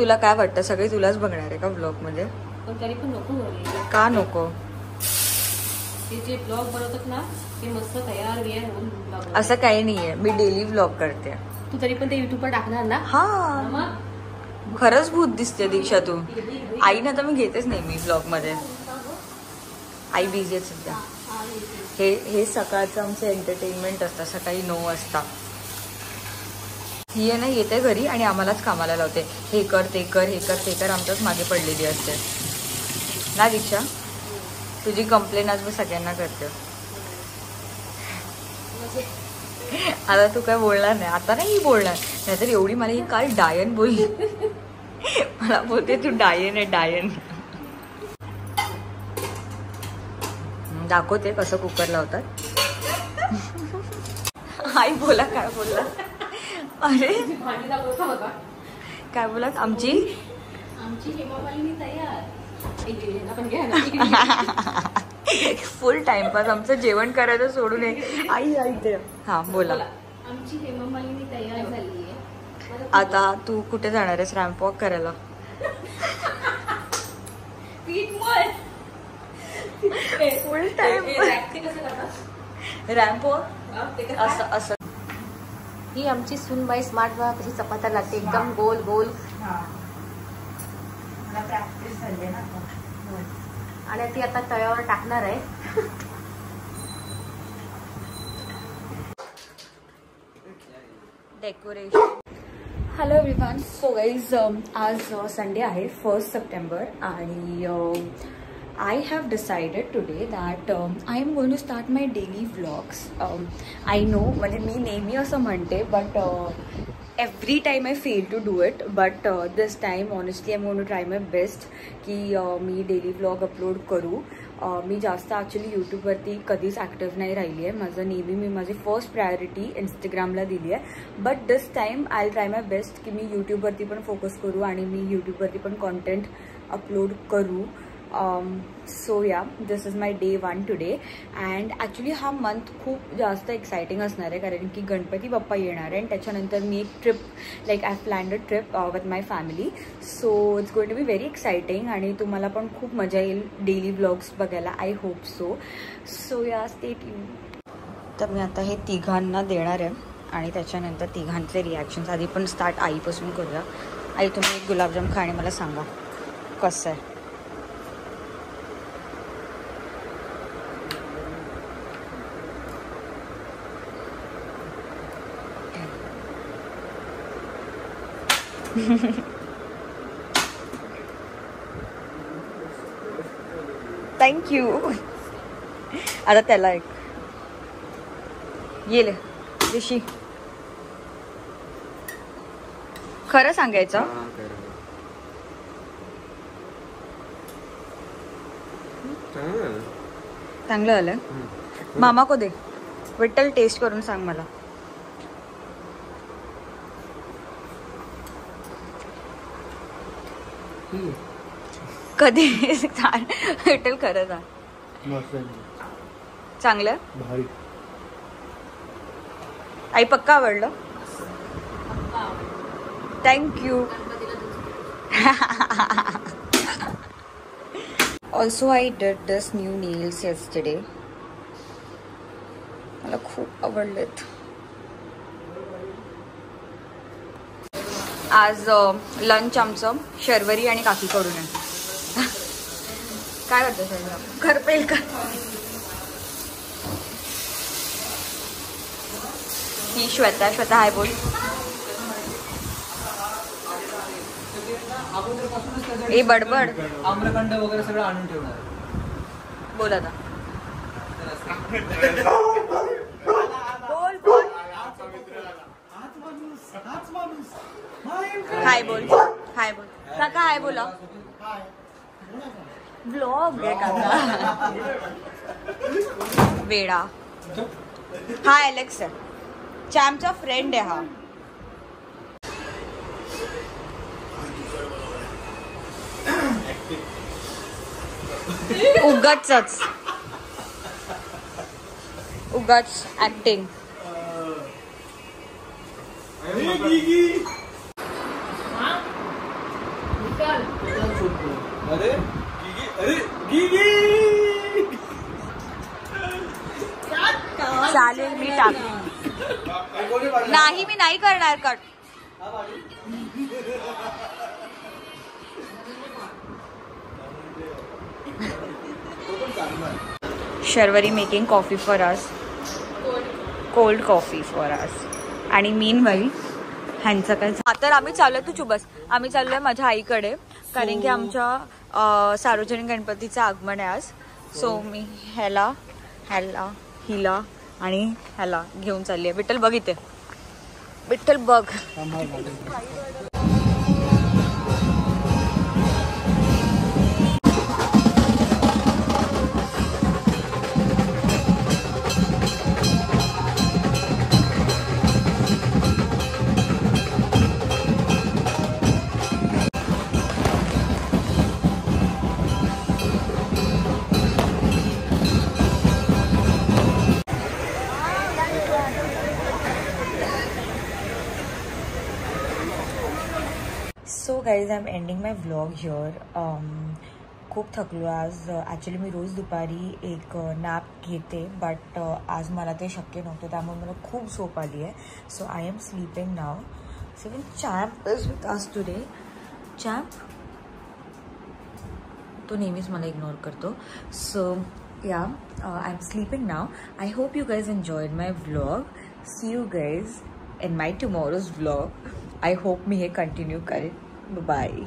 तुला काय वाटतं सगळे तुलाच बघणार आहे का ब्लॉग मध्ये? पण तरी पण नको का नको? ते जे ब्लॉग बनवतात ना ते मस्त तयार बियार होऊन ब्लॉग. असं काही नाहीये, मी डेली ब्लॉग करते. तू तरी पण ते युट्यूबवर टाकणार ना? हा खरंच भूत दिसते दीक्षा तू. आईना तर मी घेतेच नाही मी ब्लॉग मध्ये. आई बिझी आहे सध्या. हे सकाळचं आमचं एंटरटेनमेंट असतं. सकाळी 9 वाजता ही आहे ना येते घरी आणि आम्हालाच कामाला लावते. हे कर ते कर, हे कर ते कर, आमच्याच मागे पडलेली असते ना दीक्षा. तुझी कंप्लेन आज मी सगळ्यांना करते. आता तू काय बोलणार नाही? आता नाही बोलणार, नाहीतर एवढी मला ही काल डायन बोलली. मला बोलते तू डायन आहे डायन. दाखवते कसं कुकर लावतात. आई बोला काय बोलला? अरे काय बोलात? आमची हेमामालिनी तयार. फुल टाइमपास. आमचं जेवण करायचं सोडून आई ऐकते. हा बोला. आमची हेमामालिनी तयार झाली आहे. आता तू कुठे जाणार आहेस? रॅम्प वॉक करायला? फुल टाइम रॅम्प वॉक असं असं. ही आमची सुनबाई स्मार्ट बा कशी चपात्या लागते एकदम गोल गोल. प्रॅक्टिस झाली ना आणि ती आता तव्यावर टाकणार आहे. Decoration. Hello everyone. So guys आज संडे आहे 1 सप्टेंबर आणि I have decided today that I am going to start my daily vlogs. I know म्हणजे मी नेहमी असं म्हणते but every time I fail to do it, but this time honestly I'm going to try my best की मी daily vlog upload करू. मी जास्त actually यूट्यूबवरती कधीच active नाही राहिली आहे. माझं नेहमी मी माझी फर्स्ट प्रायोरिटी इंस्टाग्रामला दिली आहे. But this time I try my best की मी यूट्यूबवरती पण फोकस करू आणि मी यूट्यूबवरती पण कॉन्टेंट अपलोड करू. सो या this is my day 1 today. And actually हा मंथ खूप जास्त एक्सायटिंग असणार आहे कारण की गणपती बाप्पा येणार आहे आणि त्याच्यानंतर मी एक trip like I planned a trip with my family. So it's going to be very exciting आणि तुम्हाला पण खूप मजा येईल डेली व्लॉग्स बघायला. I hope so. So yeah stay tuned. तर मी आता हे तिघांना देणार आहे आणि त्याच्यानंतर तिघांचे रिॲक्शन्स आधी पण स्टार्ट आईपासून करूया. आई तुम्ही एक गुलाबजाम खा आणि मला सांगा कसं आहे. थँक्यू. आता त्याला एक येईल ऋषी. खरं सांगायचं चांगलं आलं. मामा को दे. विठ्ठल टेस्ट करून सांग मला. कधी विठ्ठल खरंच चांगलं. आई पक्का आवडलं. Thank you. Also I did this new nails yesterday. मला खूप आवडलेत. आज लंच आमचं शर्वरी आणि काकीकडून आहे. काय वाटतं शर्वरी खरपेल का? ही श्वेता. श्वेता हाय बोल. ए बडबड. आम्रखंड वगैरे सगळं आणून ठेवणार. बोल आता. बोल बोल. हाय बोल. हाय बोल काका. हाय बोला. ब्लॉग आहे काका. वेडा. हा एलेक्स आहे. चॅमचा फ्रेंड आहे हा. उगाच ऍक्टिंग. अरे गिगी चालेल मी टाक नाही, मी नाही करणार cut. Sharvari making coffee for us, cold coffee for us. आणि मीन वाईल ह्यांचं काय तर आम्ही चाललोय, तू चुबस, आम्ही चाललोय माझ्या आईकडे, कारण की आमच्या सार्वजनिक गणपतीचं आगमन आहे आज. सो मी ह्याला हिला आणि ह्याला घेऊन चालली आहे. विठ्ठल बघ इथे, विठ्ठल बघ. So guys I am ending my vlog here. खूप थकलो आज. ॲक्च्युली मी रोज दुपारी एक नॅप घेते, बट आज मला ते शक्य नव्हतं, त्यामुळे मला खूप झोप आली आहे. So I am sleeping now. So even champ is with us today. Champ तो नेहमीच मला इग्नोर करतो. So yeah, I am sleeping now. I hope you guys enjoyed my vlog. See you guys in my tomorrow's vlog. I hope me continue करें. Bye.